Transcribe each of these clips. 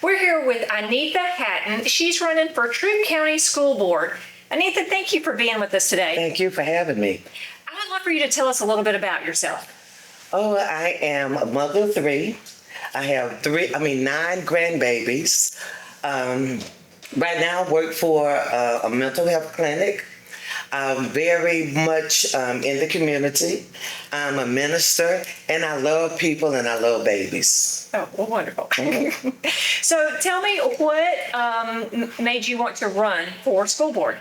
We're here with Inetha Hatten. She's running for Troup County School Board. Inetha, thank you for being with us today. Thank you for having me. I'd love for you to tell us a little bit about yourself. Oh, I am a mother of three. I have 9 grandbabies. Right now I work for a mental health clinic. I'm very much in the community. I'm a minister, and I love people and I love babies. Oh, well, wonderful. So tell me what made you want to run for school board?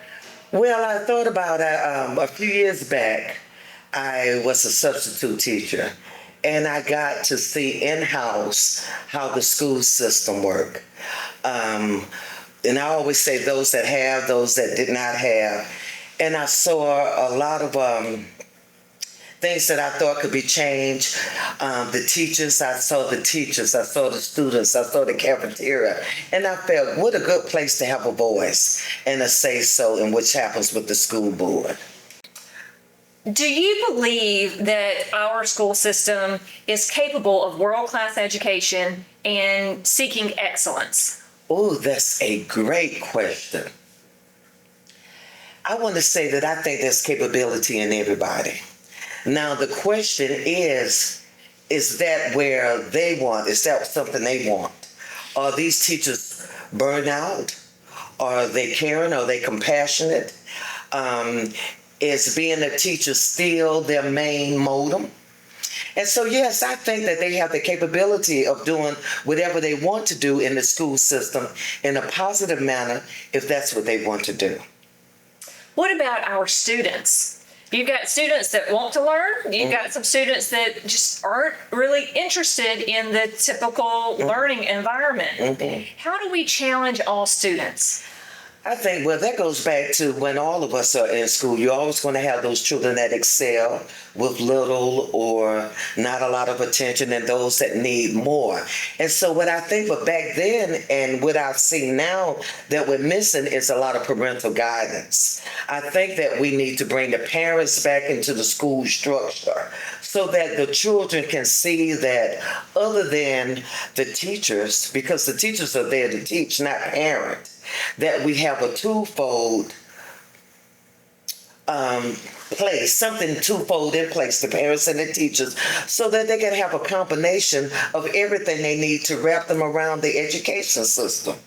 Well, I thought about it a few years back. I was a substitute teacher, and I got to see in-house how the school system worked. And I always say those that have, those that did not have. And I saw a lot of things that I thought could be changed. The teachers, I saw the teachers, I saw the students, I saw the cafeteria. And I felt, what a good place to have a voice and a say-so in which happens with the school board. Do you believe that our school system is capable of world-class education and seeking excellence? Oh, that's a great question. I want to say that I think there's capability in everybody. Now, the question is that where they want? Is that something they want? Are these teachers burned out? Are they caring? Are they compassionate? Is being a teacher still their main modem? And so, yes, I think that they have the capability of doing whatever they want to do in the school system in a positive manner if that's what they want to do. What about our students? You've got students that want to learn. You've got some students that just aren't really interested in the typical learning environment. How do we challenge all students? I think, well, that goes back to when all of us are in school. You're always going to have those children that excel with little or not a lot of attention and those that need more. And so what I think of back then and what I've seen now that we're missing is a lot of parental guidance. I think that we need to bring the parents back into the school structure so that the children can see that other than the teachers, because the teachers are there to teach, not parent, that we have a twofold place, something twofold in place, the parents and the teachers, so that they can have a combination of everything they need to wrap them around the education system.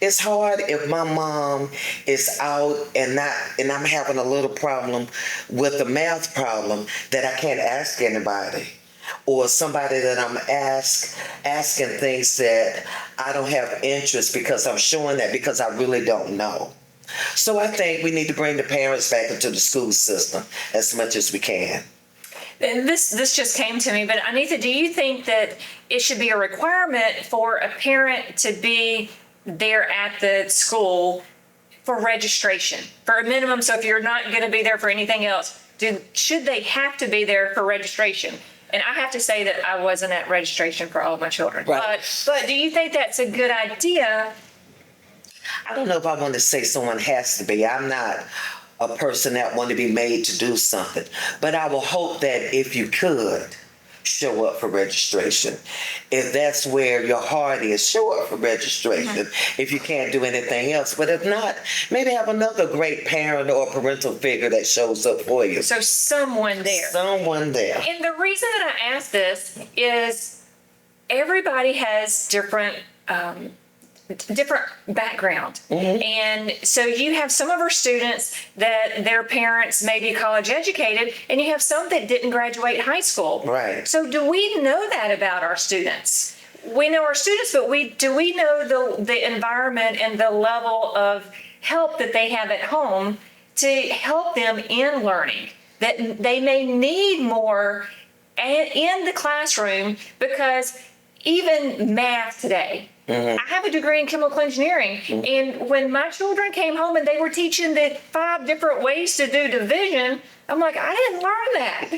It's hard if my mom is out and I'm having a little problem with the math problem that I can't ask anybody. Or somebody that I'm asking things that I don't have interest because I'm showing that because I really don't know. So I think we need to bring the parents back into the school system as much as we can. And this just came to me, but Inetha, do you think that it should be a requirement for a parent to be there at the school for registration, for a minimum? So if you're not going to be there for anything else, should they have to be there for registration? And I have to say that I wasn't at registration for all of my children. Right. But do you think that's a good idea? I don't know if I want to say someone has to be. I'm not a person that want to be made to do something. But I will hope that if you could show up for registration. If that's where your heart is, show up for registration if you can't do anything else. But if not, maybe have another great parent or parental figure that shows up for you. So someone there. Someone there. And the reason that I ask this is everybody has different background. And so you have some of our students that their parents may be college educated, and you have some that didn't graduate high school. Right. So do we know that about our students? We know our students, but do we know the environment and the level of help that they have at home to help them in learning, that they may need more in the classroom? Because even math today, I have a degree in chemical engineering, and when my children came home and they were teaching the 5 different ways to do division, I'm like, I didn't learn that.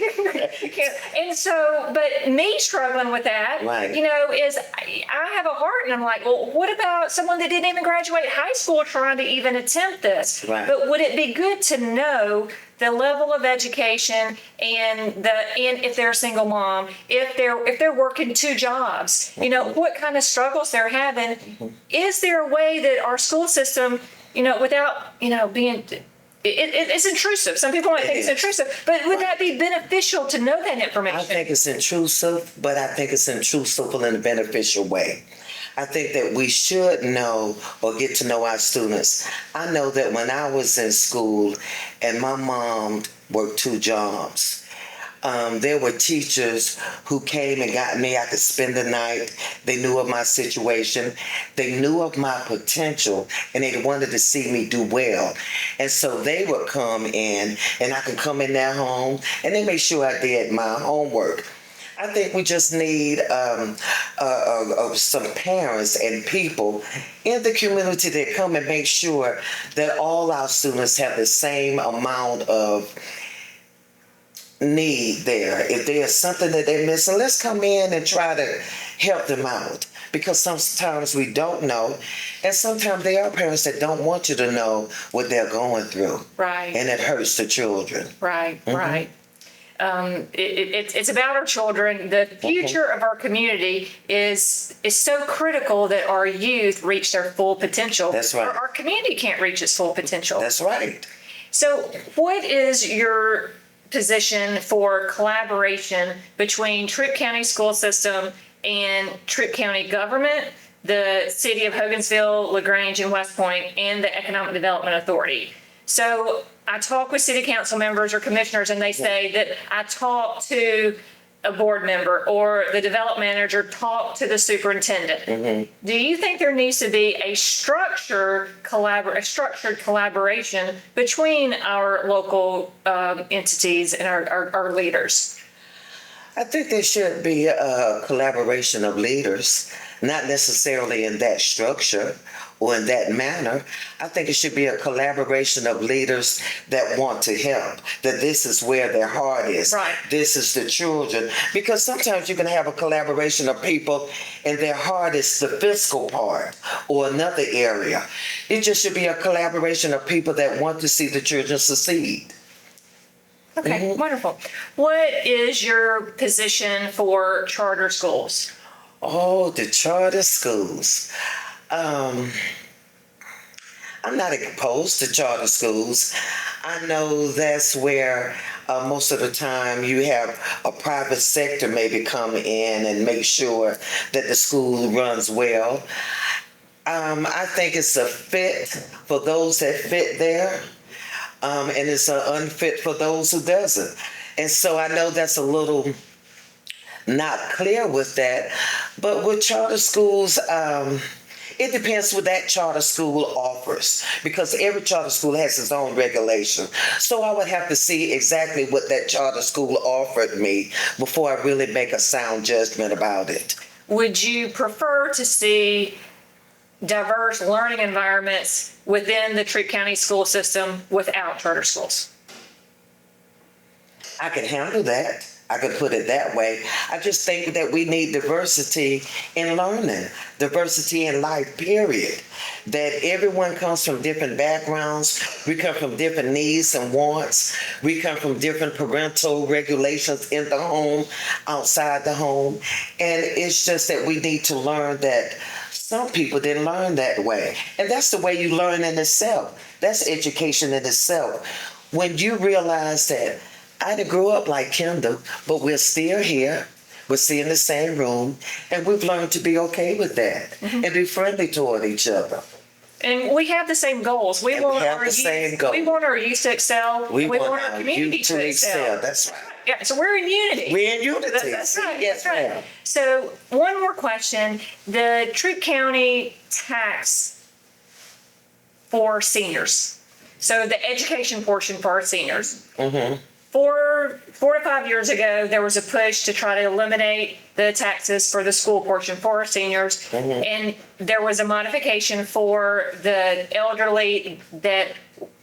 And so, but me struggling with that, is I have a heart, and I'm like, well, what about someone that didn't even graduate high school trying to even attempt this? Right. But would it be good to know the level of education and if they're a single mom, if they're working 2 jobs, what kind of struggles they're having, is there a way that our school system, without, being, it's intrusive. Some people might think it's intrusive, but would that be beneficial to know that information? I think it's intrusive, but I think it's intrusive in a beneficial way. I think that we should know or get to know our students. I know that when I was in school and my mom worked 2 jobs, there were teachers who came and got me. I could spend the night. They knew of my situation. They knew of my potential, and they wanted to see me do well. And so they would come in, and I could come in their home, and they made sure I did my homework. I think we just need some parents and people in the community that come and make sure that all our students have the same amount of need there. If there's something that they're missing, let's come in and try to help them out. Because sometimes we don't know, and sometimes there are parents that don't want you to know what they're going through. Right. And it hurts the children. Right, right. It's about our children. The future of our community is so critical that our youth reach their full potential. That's right. Our community can't reach its full potential. That's right. So what is your position for collaboration between Troup County School System and Troup County government, the city of Hogansville, LaGrange, and West Point, and the Economic Development Authority? So I talk with city council members or commissioners, and they say that I talk to a board member, or the development manager talk to the superintendent. Mm-hmm. Do you think there needs to be a structured collaboration between our local entities and our leaders? I think there should be a collaboration of leaders, not necessarily in that structure or in that manner. I think it should be a collaboration of leaders that want to help, that this is where their heart is. Right. This is the children. Because sometimes you can have a collaboration of people and their heart is the fiscal part or another area. It just should be a collaboration of people that want to see the children succeed. Okay, Mm-hmm. Wonderful. What is your position for charter schools? Oh, the charter schools. I'm not opposed to charter schools. I know that's where most of the time you have a private sector maybe come in and make sure that the school runs well. I think it's a fit for those that fit there, and it's an unfit for those who doesn't. And so I know that's a little not clear with that, but with charter schools, it depends what that charter school offers, because every charter school has its own regulation. So I would have to see exactly what that charter school offered me before I really make a sound judgment about it. Would you prefer to see diverse learning environments within the Troup County school system without charter schools? I can handle that. I could put it that way. I just think that we need diversity in learning, diversity in life, period. That everyone comes from different backgrounds. We come from different needs and wants. We come from different parental regulations in the home, outside the home. And it's just that we need to learn that some people didn't learn that way. And that's the way you learn in itself. That's education in itself. When you realize that I didn't grow up like Kendall, but we're still here. We're still in the same room, and we've learned to be okay with that, mm-hmm. and be friendly toward each other. And we have the same goals. We want our youth to excel. We want our community to excel. That's right. Yeah, so we're in unity. We're in unity. That's right. Yes, that's right. ma'am. So one more question. The Troup County tax for seniors. So the education portion for our seniors. Mm-hmm. 4 to 5 years ago, there was a push to try to eliminate the taxes for the school portion for our seniors. Mm-hmm. And there was a modification for the elderly that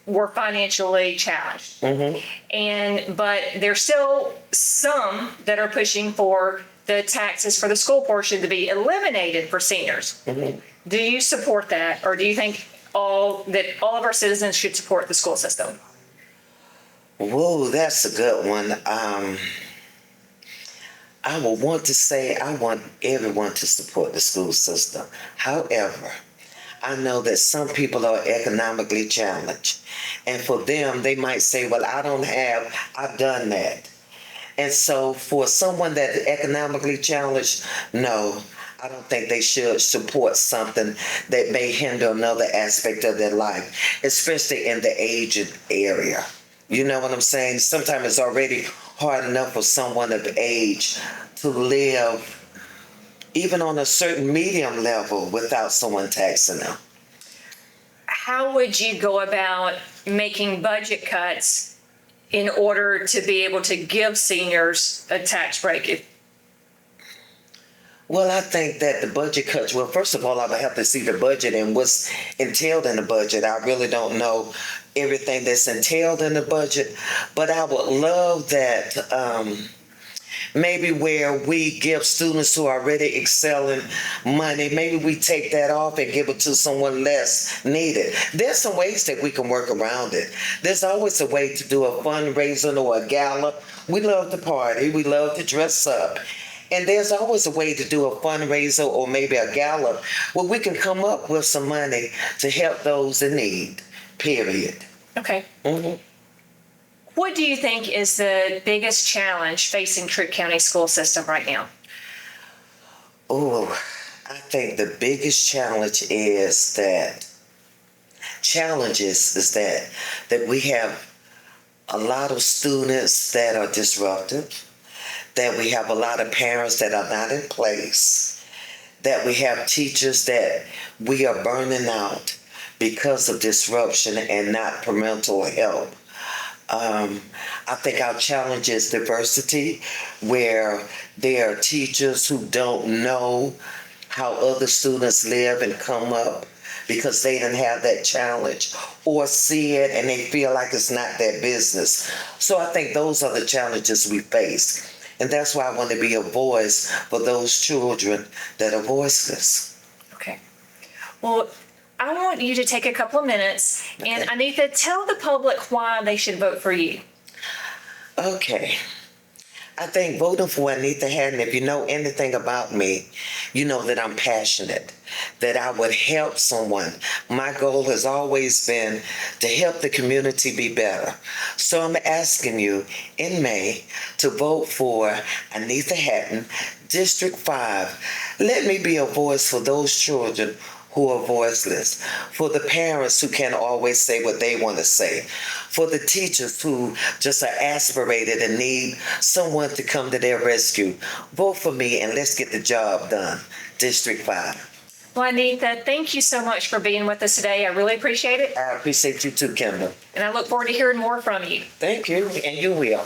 were financially challenged. Mm-hmm. But there's still some that are pushing for the taxes for the school portion to be eliminated for seniors. Mm-hmm. Do you support that, or do you think all of our citizens should support the school system? I would want to say I want everyone to support the school system. However, I know that some people are economically challenged. And for them, they might say, well, I've done that. And so for someone that is economically challenged, no, I don't think they should support something that may hinder another aspect of their life, especially in the aged area. You know what I'm saying? Sometimes it's already hard enough for someone of age to live even on a certain medium level without someone taxing them. How would you go about making budget cuts in order to be able to give seniors a tax break? Well, I think that the budget cuts, well, first of all, I would have to see the budget and what's entailed in the budget. I really don't know everything that's entailed in the budget, but I would love that maybe where we give students who are already excelling money, maybe we take that off and give it to someone less needed. There's some ways that we can work around it. There's always a way to do a fundraiser or a gala. We love to party. We love to dress up. And there's always a way to do a fundraiser or maybe a gala where we can come up with some money to help those in need, period. Okay. Mm-hmm. What do you think is the biggest challenge facing Troup County school system right now? Oh, I think the biggest challenge is that we have a lot of students that are disruptive, that we have a lot of parents that are not in place, that we have teachers that we are burning out because of disruption and not parental help. I think our challenge is diversity, where there are teachers who don't know how other students live and come up because they didn't have that challenge, or see it and they feel like it's not their business. So I think those are the challenges we face. And that's why I want to be a voice for those children that are voiceless. Okay. Well, I want you to take a couple of minutes and Inetha, tell the public why they should vote for you. Okay. I think voting for Inetha Hatten, if you know anything about me, you know that I'm passionate, that I would help someone. My goal has always been to help the community be better. So I'm asking you in May to vote for Inetha Hatten, District 5. Let me be a voice for those children who are voiceless, for the parents who can't always say what they want to say, for the teachers who just are aspirated and need someone to come to their rescue. Vote for me and let's get the job done. District 5. Well, Inetha, thank you so much for being with us today. I really appreciate it. I appreciate you too, Kendall. And I look forward to hearing more from you. Thank you, and you will.